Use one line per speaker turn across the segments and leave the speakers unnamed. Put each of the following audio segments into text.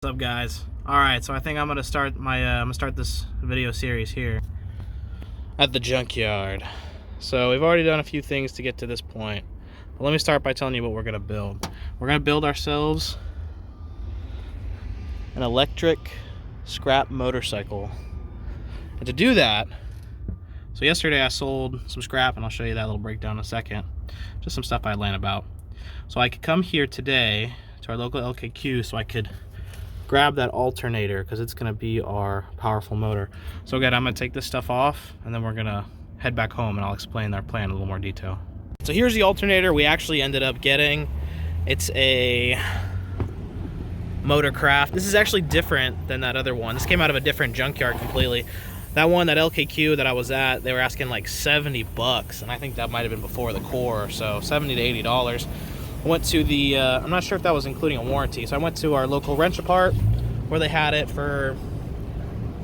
What's up, guys? Alright, so I think I'm gonna start this video series here at the junkyard. So we've already done a few things to get to this point, but let me start by telling you what we're gonna build. We're gonna build ourselves an electric scrap motorcycle. And to do that, so yesterday I sold some scrap, and I'll show you that little breakdown in a second. Just some stuff I learned about. So I could come here today to our local LKQ so I could grab that alternator, because it's going to be our powerful motor. So again, I'm going to take this stuff off, and then we're going to head back home, and I'll explain our plan in a little more detail. So here's the alternator we actually ended up getting. It's a Motorcraft. This is actually different than that other one. This came out of a different junkyard completely. That one, that LKQ that I was at, they were asking like 70 bucks, and I think that might have been before the core, so 70 to 80 dollars. I went to the, I'm not sure if that was including a warranty, so I went to our local Wrench-A-Part where they had it for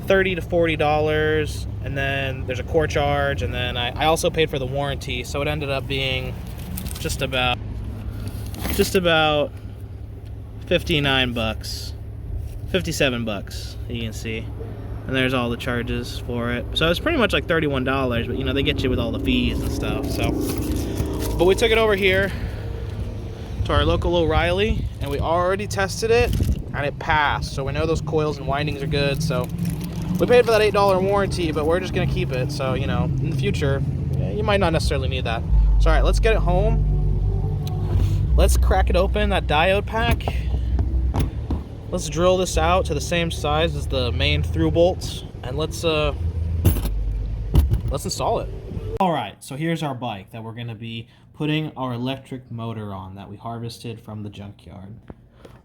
$30 to $40, and then there's a core charge, and then I also paid for the warranty, so it ended up being just about 59 bucks, 57 bucks, you can see. And there's all the charges for it. So it's pretty much like $31, but you know, they get you with all the fees and stuff, so. But we took it over here to our local O'Reilly, and we already tested it, and it passed. So we know those coils and windings are good, so we paid for that $8 warranty, but we're just gonna keep it. So, you know, in the future, you might not necessarily need that. So, all right, let's get it home. Let's crack it open, that diode pack. Let's drill this out to the same size as the main through bolts, and let's install it. All right, so here's our bike that we're gonna be putting our electric motor on that we harvested from the junkyard.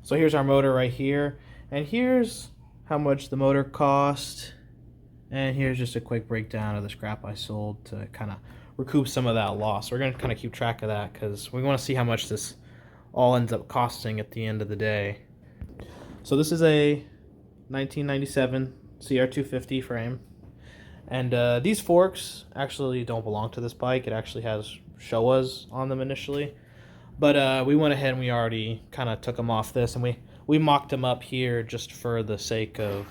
So here's our motor right here, and here's how much the motor cost, and here's just a quick breakdown of the scrap I sold to kind of recoup some of that loss. We're gonna kind of keep track of that because we want to see how much this all ends up costing at the end of the day. So this is a 1997 CR250 frame, and these forks actually don't belong to this bike. It actually has Showas on them initially, but we went ahead and we already kind of took them off this, and we mocked them up here just for the sake of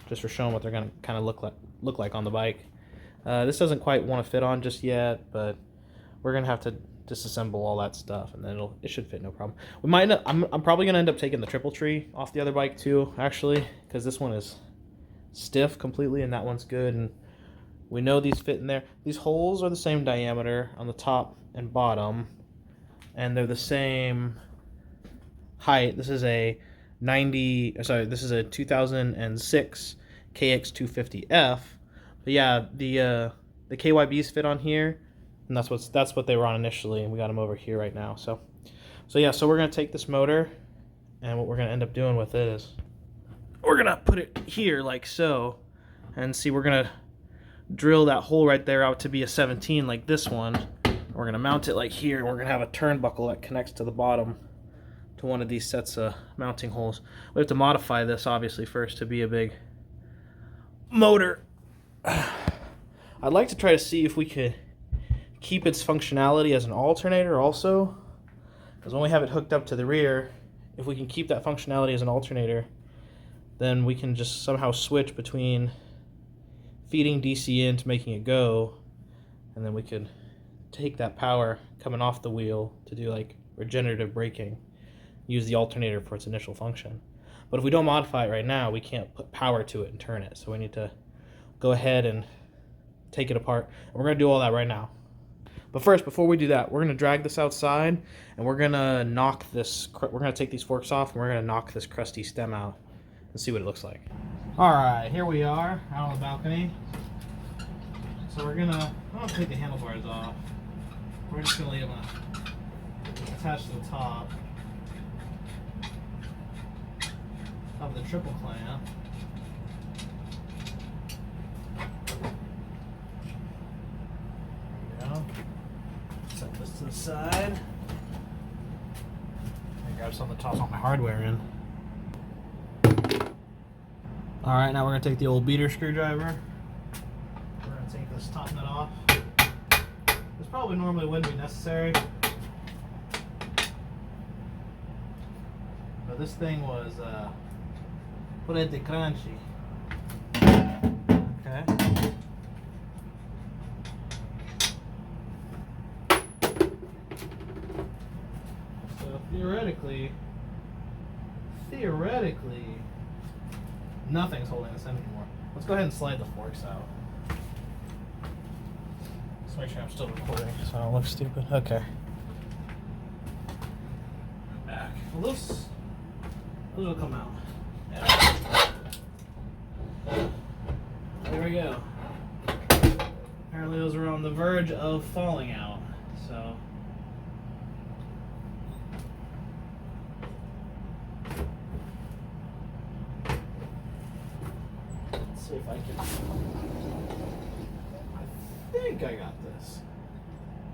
just for showing what they're gonna kind of look like on the bike. This doesn't quite want to fit on just yet, but we're gonna have to disassemble all that stuff, and then it should fit no problem. We might I'm probably gonna end up taking the triple tree off the other bike too, actually, because this one is stiff completely and that one's good, and we know these fit in there. These holes are the same diameter on the top and bottom, and they're the same height. This is a 2006 KX250F, but yeah, the KYBs fit on here, and that's what they were on initially, and we got them over here right now. So yeah, so we're gonna take this motor, and what we're gonna end up doing with it is we're gonna put it here like so, and see, we're gonna drill that hole right there out to be a 17 like this one. We're gonna mount it like here, and we're gonna have a turnbuckle that connects to the bottom to one of these sets of mounting holes. We have to modify this obviously first to be a big motor. I'd like to try to see if we could keep its functionality as an alternator also, because when we have it hooked up to the rear, if we can keep that functionality as an alternator, then we can just somehow switch between feeding DC in to making it go, and then we could take that power coming off the wheel to do like regenerative braking, use the alternator for its initial function. But if we don't modify it right now, we can't put power to it and turn it, so we need to go ahead and take it apart, and we're going to do all that right now. But first, before we do that, we're going to drag this outside, and we're going to take these forks off, and we're going to knock this crusty stem out and see what it looks like. Alright, here we are out on the balcony. So I'm going to take the handlebars off. We're just going to leave them attached to the top of the triple clamp. There we go. Set this to the side. I grab some of the top on my hardware in. Alright, now we're going to take the old beater screwdriver. We're going to take this top nut off. This probably normally wouldn't be necessary, but this thing was Pretty crunchy. Okay. So theoretically, nothing's holding this in anymore. Let's go ahead and slide the forks out. Let's make sure I'm still recording so I don't look stupid. Okay. Back. Well, those will come out. Yeah. There we go. Apparently those were on the verge of falling out. So let's see if I can. I think I got this.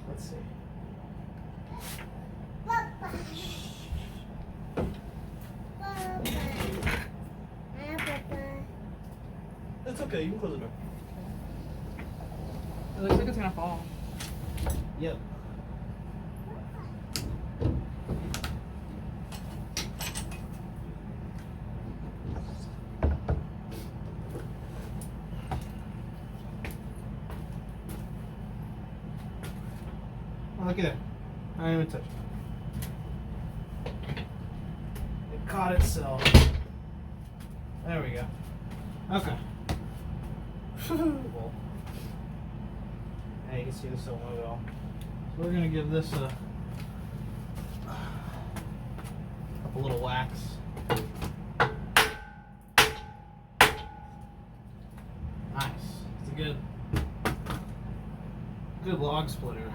Let's see. It's okay, you can close the door.
It looks like it's gonna fall.
Yep. Oh, look at that. I didn't even touch it. It caught itself. There we go. Okay. Well, yeah, you can see this don't move at all. So we're gonna give this a little wax. Nice. It's a good log splitter.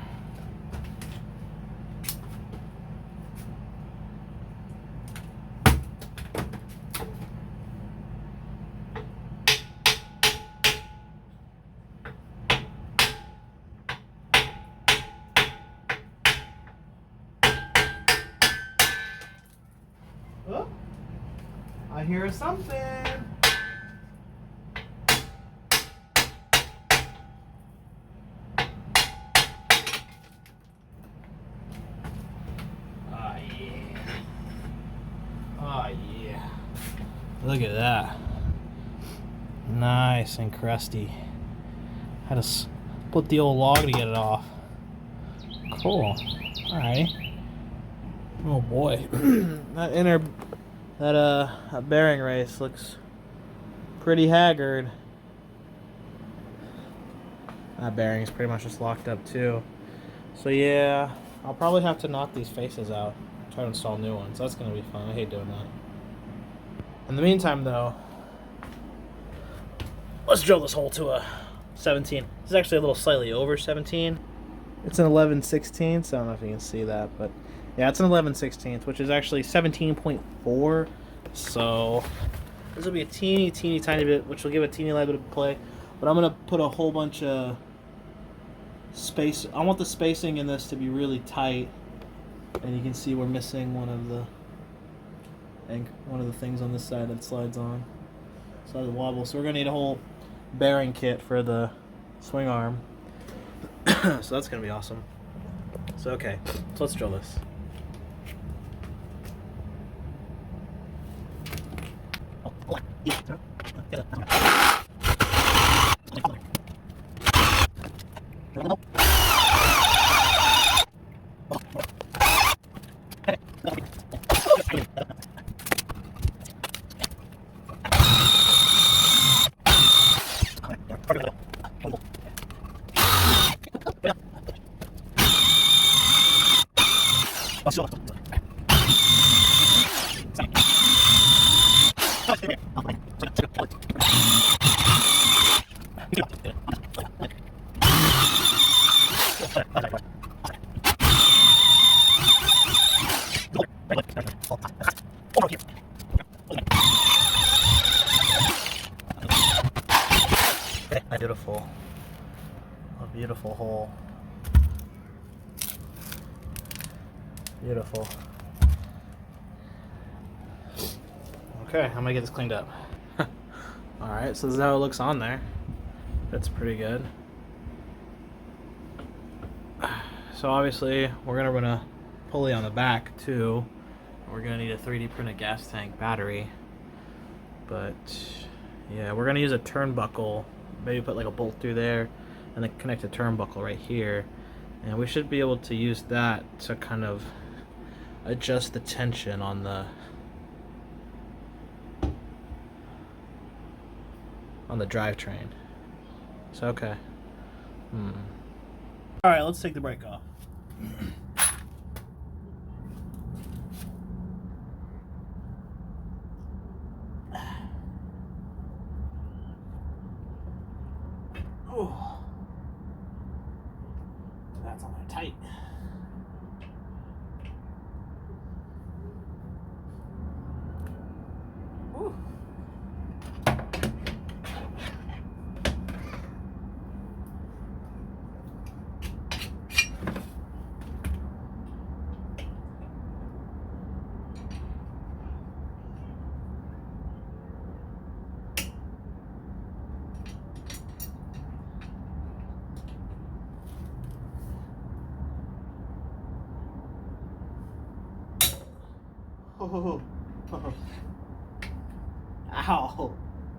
Oh, I hear something. Ah, yeah. Ah, yeah. Look at that. Nice and crusty. Had to split the old log to get it off. Cool. Alright. Oh boy. that bearing race looks pretty haggard. That bearing is pretty much just locked up too. So yeah, I'll probably have to knock these faces out. Try to install new ones. That's gonna be fun. I hate doing that. In the meantime though, let's drill this hole to a 17. This is actually a little slightly over 17. It's an 11/16, so I don't know if you can see that, but yeah, it's an 11/16, which is actually 17.4. So this will be a teeny tiny bit, which will give a teeny little bit of play. But I'm gonna put a whole bunch of space. I want the spacing in this to be really tight, and you can see we're missing one of the things on this side that slides on. Side of the wobble. So we're gonna need a whole bearing kit for the swing arm. So that's gonna be awesome. So okay, so let's drill this. A beautiful hole. Beautiful. Okay, I'm gonna get this cleaned up. Alright, so this is how it looks on there. That's pretty good. So obviously we're gonna run a pulley on the back too. We're gonna need a 3D printed gas tank battery. But yeah, we're gonna use a turnbuckle. Maybe put like a bolt through there, and then connect a turnbuckle right here, and we should be able to use that to kind of adjust the tension on the drivetrain. So okay. All right, let's take the brake off. Oh, that's on there tight. Ooh. Oh. Ow.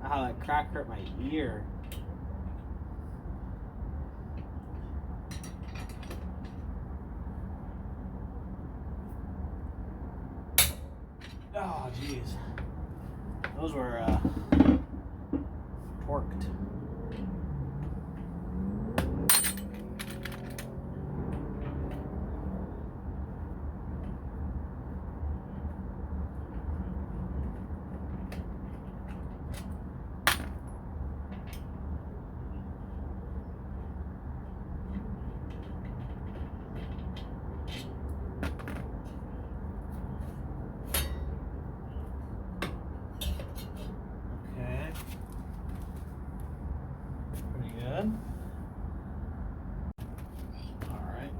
Ow, that crack hurt my ear. Oh, jeez. Those were torqued. Good. All right.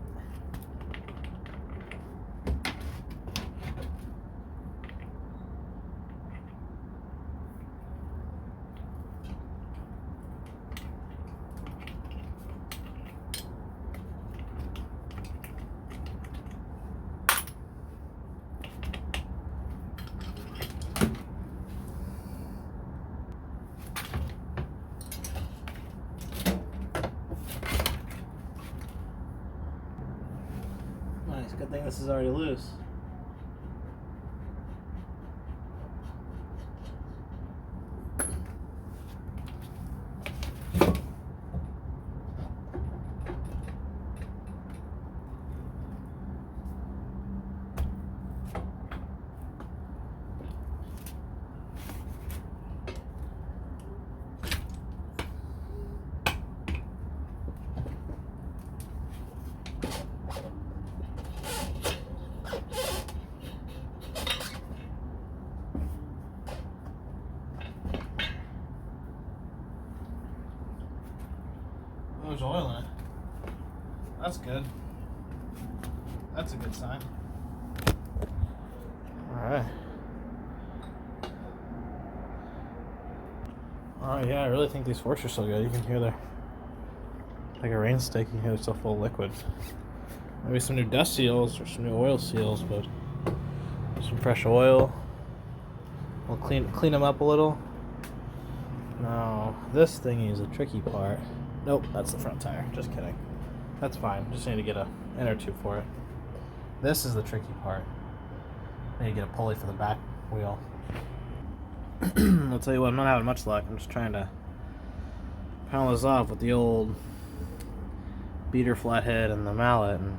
Nice. Good thing this is already loose. There's oil in it. That's good. That's a good sign. Alright. Alright, yeah, I really think these forks are so good. You can hear they're like a rain stick, you can hear they're still full of liquid. Maybe some new dust seals or some new oil seals, but some fresh oil. We'll clean them up a little. Now, this thingy is a tricky part. Nope, that's the front tire. Just kidding. That's fine. Just need to get a inner tube for it. This is the tricky part. I need to get a pulley for the back wheel. I'll tell you what, I'm not having much luck. I'm just trying to pound this off with the old beater flathead and the mallet, and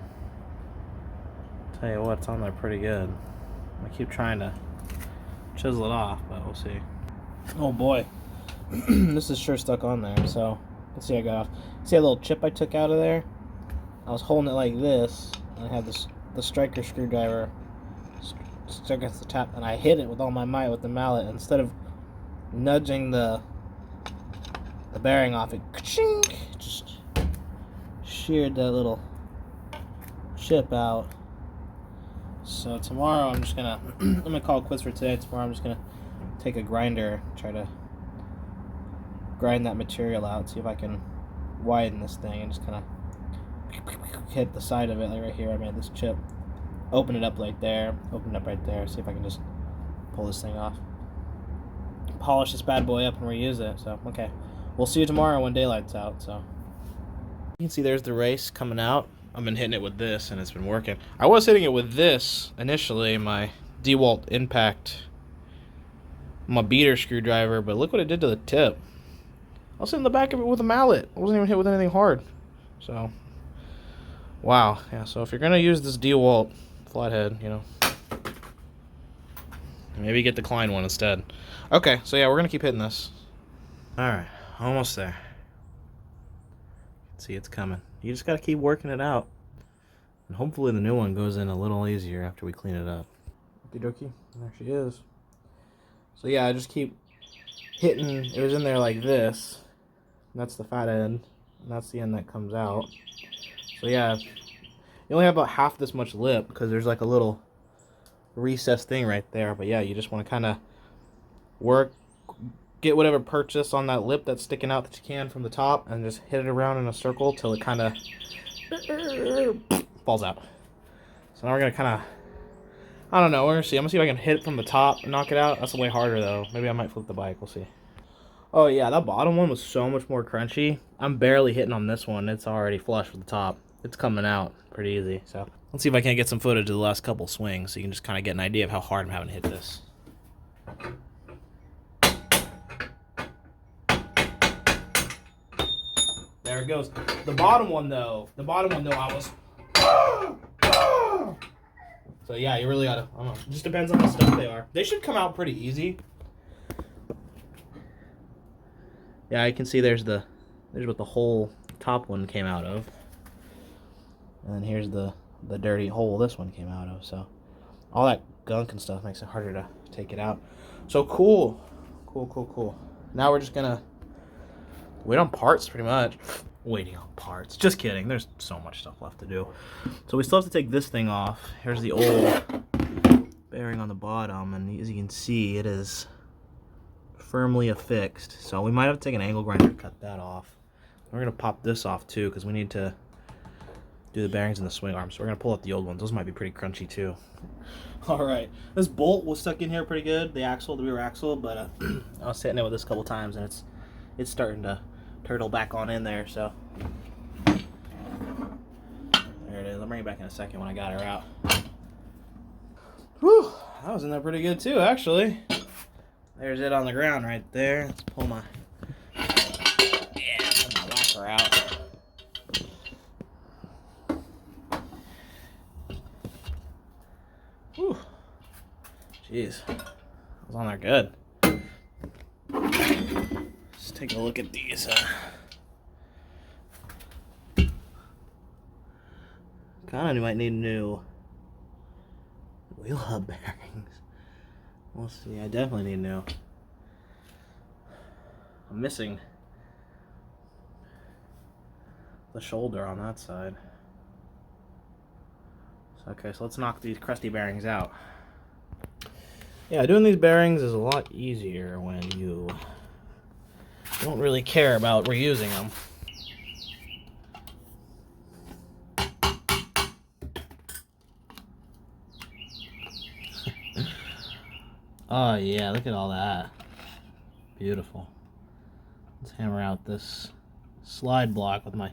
I'll tell you what, it's on there pretty good. I keep trying to chisel it off, but we'll see. Oh boy. This is sure stuck on there, so let's see. I got off. See that little chip I took out of there? I was holding it like this, and I had the striker screwdriver stuck against the tap, and I hit it with all my might with the mallet. Instead of nudging the bearing off, it just sheared that little chip out. So tomorrow I'm just gonna I'm gonna call it quits for today. Tomorrow I'm just gonna take a grinder, try to grind that material out, see if I can widen this thing, and just kind of hit the side of it, like right here. I made this chip, open it up right there, see if I can just pull this thing off. polish this bad boy up and reuse it. So, okay. We'll see you tomorrow when daylight's out, so. You can see there's the race coming out. I've been hitting it with this, and it's been working. I was hitting it with this initially, my DeWalt Impact, my beater screwdriver, but look what it did to the tip. I was hitting the back of it with a mallet. I wasn't even hit with anything hard. So, wow. Yeah, so if you're going to use this DeWalt flathead, you know, maybe get the Klein one instead. Okay, so yeah, we're going to keep hitting this. Alright, almost there. See, it's coming. You just got to keep working it out. And hopefully the new one goes in a little easier after we clean it up. Okie dokie. There she is. So yeah, I just keep hitting. It was in there like this. That's the fat end. And that's the end that comes out. So yeah, you only have about half this much lip because there's like a little recessed thing right there. But yeah, you just want to kind of get whatever purchase on that lip that's sticking out that you can from the top and just hit it around in a circle till it kind of falls out. So now we're going to kind of, I don't know, we're going to see. I'm going to see if I can hit it from the top and knock it out. That's way harder though. Maybe I might flip the bike. We'll see. Oh yeah, that bottom one was so much more crunchy. I'm barely hitting on this one. It's already flush with the top. It's coming out pretty easy. So let's see if I can't get some footage of the last couple swings so you can just kind of get an idea of how hard I'm having to hit this. There it goes. The bottom one though, I was. So yeah, you really gotta, I don't know, it just depends on how stuff they are. They should come out pretty easy. Yeah, I can see there's what the whole top one came out of. And then here's the dirty hole this one came out of. So all that gunk and stuff makes it harder to take it out. So cool. Now we're just gonna wait on parts pretty much. Waiting on parts. Just kidding. There's so much stuff left to do. So we still have to take this thing off. Here's the old bearing on the bottom, and as you can see, it is firmly affixed. So we might have to take an angle grinder to cut that off. We're gonna pop this off too because we need to do the bearings in the swing arm. So we're gonna pull out the old ones. Those might be pretty crunchy too. All right, this bolt was stuck in here pretty good. The rear axle, but I was hitting it with this a couple times, and it's starting to turtle back on in there. So there it is. I'll bring it back in a second when I got her out. Whew, that was in there pretty good too, actually. There's it on the ground right there. Let's pull my whacker out. Whew. Jeez. It was on there good. Let's take a look at these. Kinda might need new wheel hub bearings. We'll see. I definitely need new. I'm missing the shoulder on that side. Okay, so let's knock these crusty bearings out. Yeah, doing these bearings is a lot easier when you don't really care about reusing them. Oh yeah, look at all that. Beautiful. Let's hammer out this slide block with my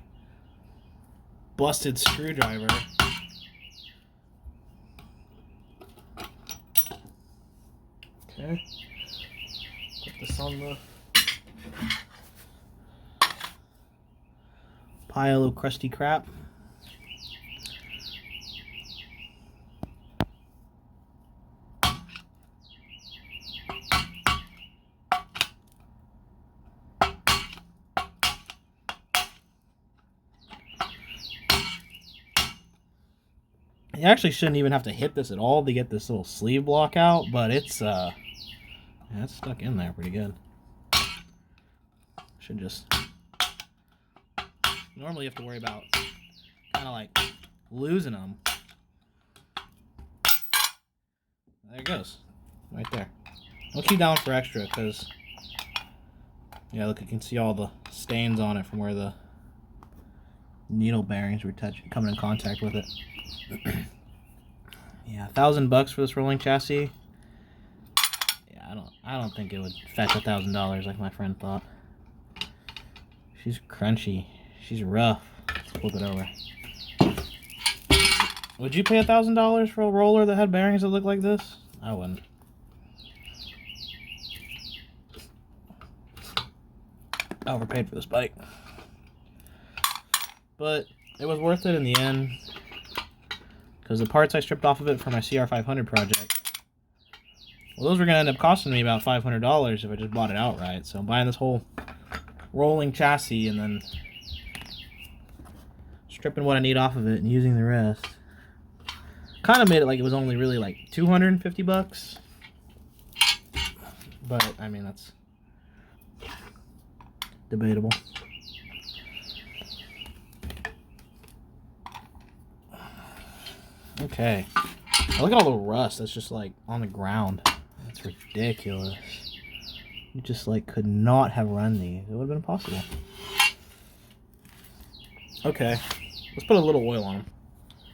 busted screwdriver. Okay. Put this on the pile of crusty crap. You actually shouldn't even have to hit this at all to get this little sleeve block out, but it's stuck in there pretty good. Should just, normally you have to worry about kind of like losing them. There it goes, right there. Don't keep down for extra because, yeah, look, you can see all the stains on it from where the needle bearings were coming in contact with it. Yeah, $1,000 for this rolling chassis. Yeah, I don't think it would fetch $1,000 like my friend thought. She's crunchy. She's rough. Let's flip it over. Would you pay $1,000 for a roller that had bearings that looked like this? I wouldn't. I overpaid for this bike. But it was worth it in the end, because the parts I stripped off of it for my CR500 project, well, those were going to end up costing me about $500 if I just bought it outright. So buying this whole rolling chassis and then stripping what I need off of it and using the rest kind of made it like it was only really like $250. But I mean, that's debatable. Okay. Look at all the rust that's just like on the ground. That's ridiculous. You just like could not have run these. It would have been impossible. Okay. Let's put a little oil on them.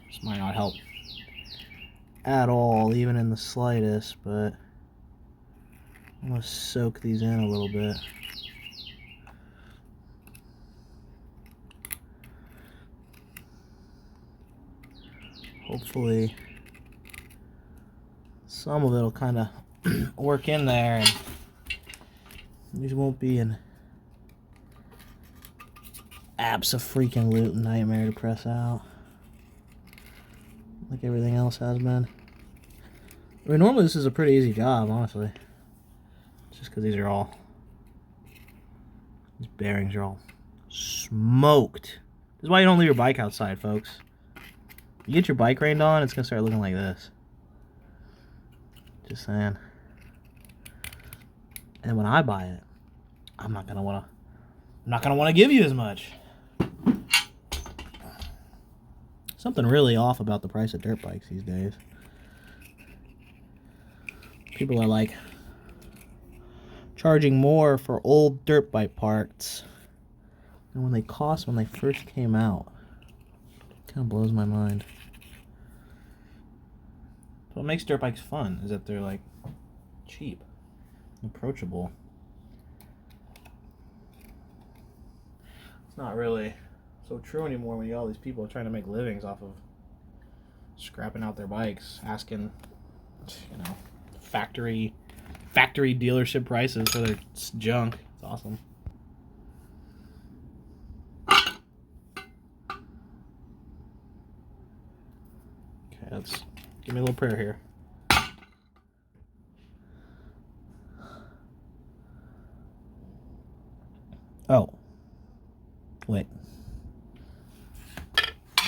This might not help at all, even in the slightest, but I'm going to soak these in a little bit. Hopefully some of it will kind of work in there and these won't be an abso-freaking-lute nightmare to press out like everything else has been. I mean, normally this is a pretty easy job, honestly. It's just because these bearings are all smoked. This is why you don't leave your bike outside, folks. You get your bike rained on, it's gonna start looking like this. Just saying. And when I buy it, I'm not gonna wanna give you as much. Something really off about the price of dirt bikes these days. People are like charging more for old dirt bike parts than when they cost when they first came out. Kind of blows my mind. So what makes dirt bikes fun is that they're like cheap, approachable. It's not really so true anymore when you got all these people trying to make livings off of scrapping out their bikes, asking, you know, factory dealership prices for their junk. It's awesome. Okay, let's give me a little prayer here. Oh. Wait.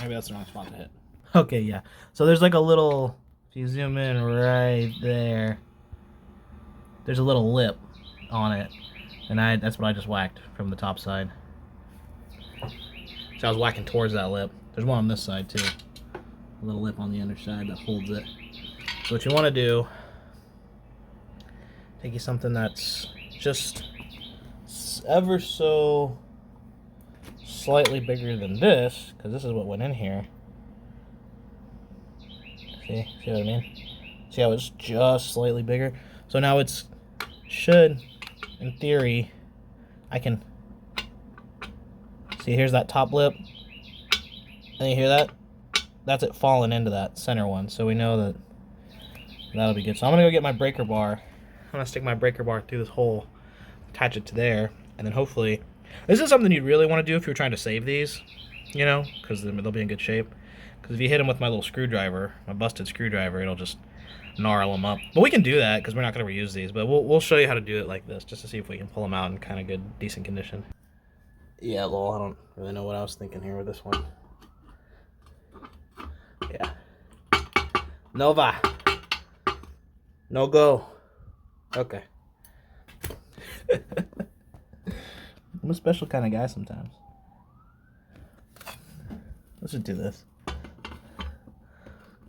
Maybe that's the wrong spot to hit. Okay, yeah. So there's like a little, if you zoom in right there, there's a little lip on it. And that's what I just whacked from the top side. So I was whacking towards that lip. There's one on this side too. A little lip on the underside that holds it. So what you want to do, take you something that's just ever so slightly bigger than this, because this is what went in here. See what I mean? See how it's just slightly bigger? So now it's should, in theory, I can see, here's that top lip, and you hear that? That's it falling into that center one, so we know that that'll be good. So I'm gonna go get my breaker bar. I'm gonna stick my breaker bar through this hole, attach it to there, and then hopefully, this is something you'd really want to do if you're trying to save these, you know, because they'll be in good shape. Because if you hit them with my little screwdriver, my busted screwdriver, it'll just gnarl them up. But we can do that because we're not going to reuse these. But we'll show you how to do it like this, just to see if we can pull them out in kind of good, decent condition. Yeah, lol, I don't really know what I was thinking here with this one. Yeah. Nova. No go. Okay. I'm a special kind of guy sometimes. Let's just do this.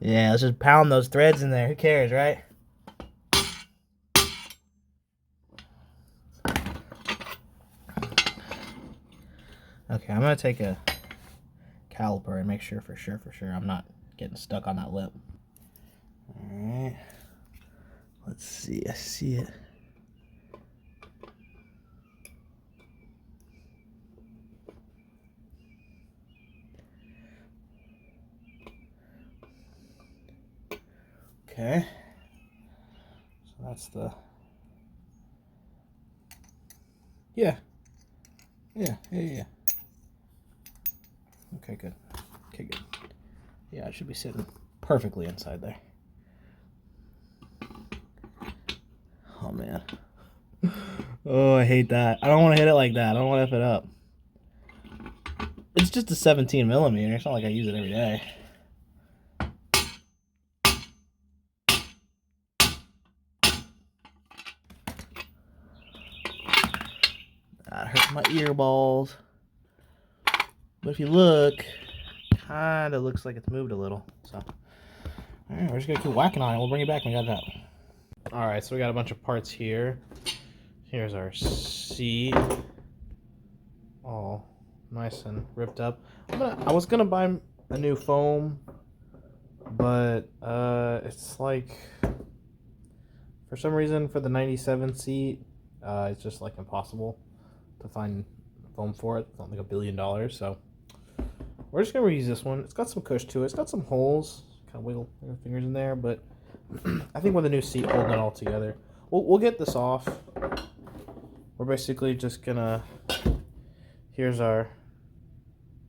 Yeah, let's just pound those threads in there. Who cares, right? Okay, I'm gonna take a caliper and make sure for sure I'm not getting stuck on that lip. Alright. Let's see, I see it Okay. So that's the... Yeah. Yeah. Okay, good. Okay, good. Yeah, it should be sitting perfectly inside there. Oh, man. Oh, I hate that. I don't want to hit it like that. I don't want to F it up. It's just a 17 millimeter. It's not like I use it every day. That hurt my ear balls. But if you look, kind of looks like it's moved a little. So, all right, we're just gonna keep whacking on it. We'll bring it back when we got it out. All right, so we got a bunch of parts here. Here's our seat, all nice and ripped up. I was gonna buy a new foam, but it's like, for some reason, for the 97 seat, it's just like impossible to find foam for it. It's not like $1 billion, so we're just gonna reuse this one. It's got some cush to it. It's got some holes. Kind of wiggle your fingers in there, but I think with a new seat holding it all together, we'll get this off. We're basically just gonna. Here's our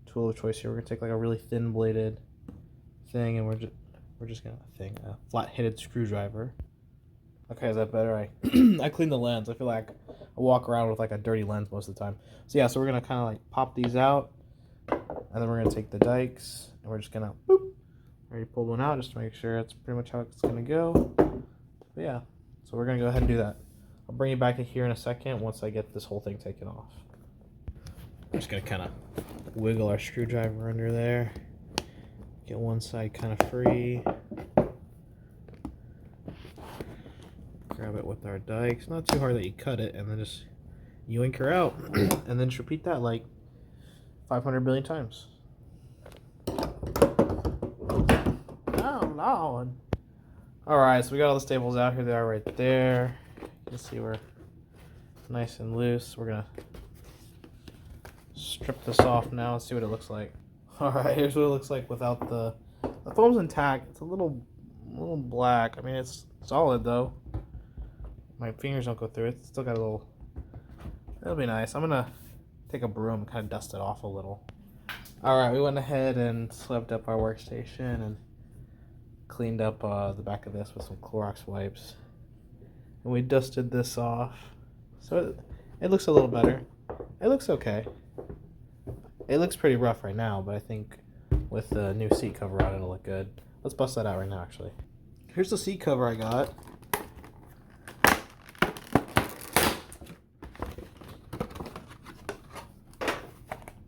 tool of choice here. We're gonna take like a really thin bladed thing, and we're just gonna a flat-headed screwdriver. Okay, is that better? I cleaned the lens. I feel like I walk around with like a dirty lens most of the time. So yeah, so we're gonna kind of like pop these out, and then we're gonna take the dikes, and we're just gonna boop. Already pulled one out just to make sure that's pretty much how it's gonna go. But yeah, so we're gonna go ahead and do that. I'll bring you back to here in a second once I get this whole thing taken off. I'm just gonna kind of wiggle our screwdriver under there. Get one side kind of free. Grab it with our dikes. Not too hard that you cut it, and then just yoink her out. And then just repeat that like 500 billion times. Oh, Lord. Alright, so we got all the staples out. Here they are right there. You can see we're nice and loose. We're going to strip this off now and see what it looks like. Alright, here's what it looks like without the foam's intact. It's a little black. I mean, it's solid though. My fingers don't go through it. It's still got a little... It'll be nice. I'm going to take a broom and kind of dust it off a little. Alright, we went ahead and swept up our workstation and cleaned up the back of this with some Clorox wipes. And we dusted this off. So it looks a little better. It looks okay. It looks pretty rough right now, but I think with the new seat cover on, it'll look good. Let's bust that out right now, actually. Here's the seat cover I got.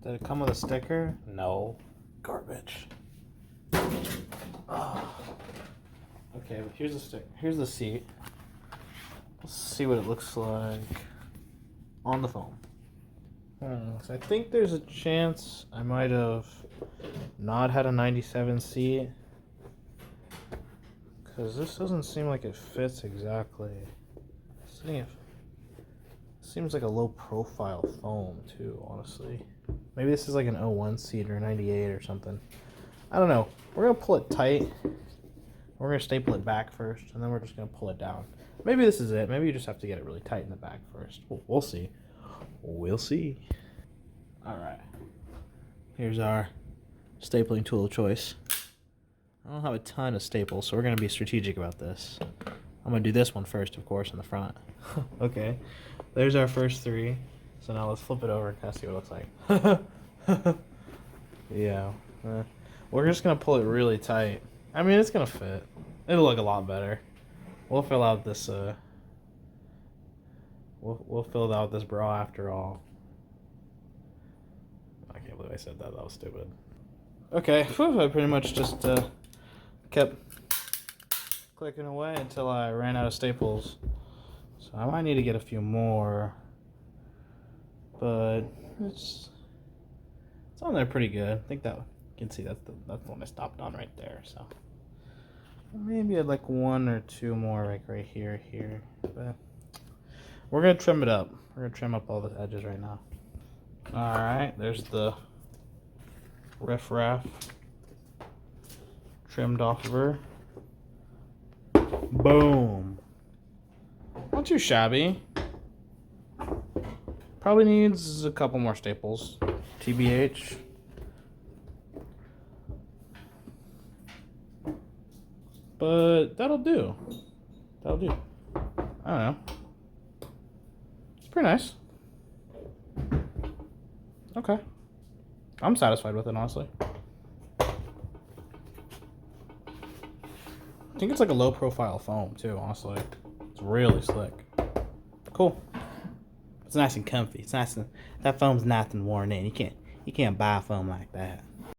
Did it come with a sticker? No. Garbage. Oh. Okay, but here's the stick. Here's the seat. Let's see what it looks like on the foam. So I think there's a chance I might have not had a 97 seat, because this doesn't seem like it fits exactly. It seems like a low profile foam too, honestly. Maybe this is like an 01 seat or a 98 or something. I don't know. We're going to pull it tight. We're going to staple it back first, and then we're just going to pull it down. Maybe this is it. Maybe you just have to get it really tight in the back first. We'll see. We'll see. Alright. Here's our stapling tool of choice. I don't have a ton of staples, so we're going to be strategic about this. I'm going to do this one first, of course, in the front. Okay. There's our first three. So now let's flip it over and kind of see what it looks like. Yeah. We're just going to pull it really tight. I mean, it's going to fit. It'll look a lot better. We'll fill out this, we'll fill out this bra after all. I can't believe I said that. That was stupid. Okay, I pretty much just kept clicking away until I ran out of staples. So I might need to get a few more. But it's on there pretty good. I think that you can see that's the one I stopped on right there. So maybe I'd like one or two more like right here. But we're gonna trim it up. We're gonna trim up all the edges right now. All right, there's the riff raff trimmed off of her. Boom. Not too shabby. Probably needs a couple more staples. TBH. But that'll do. That'll do. I don't know. It's pretty nice. Okay. I'm satisfied with it, honestly. I think it's like a low profile foam too, honestly. It's really slick. Cool. It's nice and comfy. It's nice and that foam's nice and worn in. You can't buy foam like that.